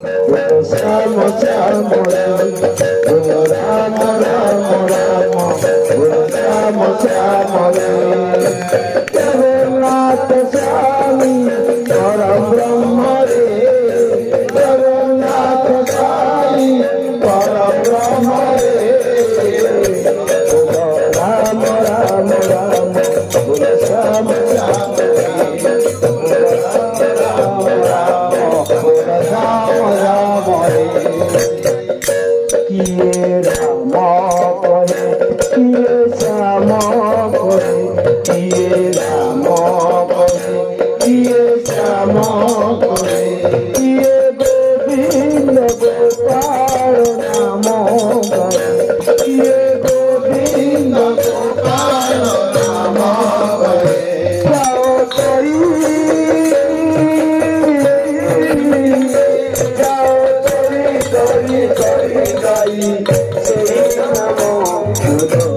श्याम श्याम राम राम राम श्याम श्याम जगन्नाथ स्वामी परम ब्रह्म रे जगन्नाथ स्वामी परम ब्रह्म रे राम राम राम श्याम श्याम किए राम कहे किए श्याम कहे किए राम कहे किए श्याम कहे किए गोविंद गोपाल नाम कहे किए गोविंद गोपाल नाम कहे जाओ करी Say namo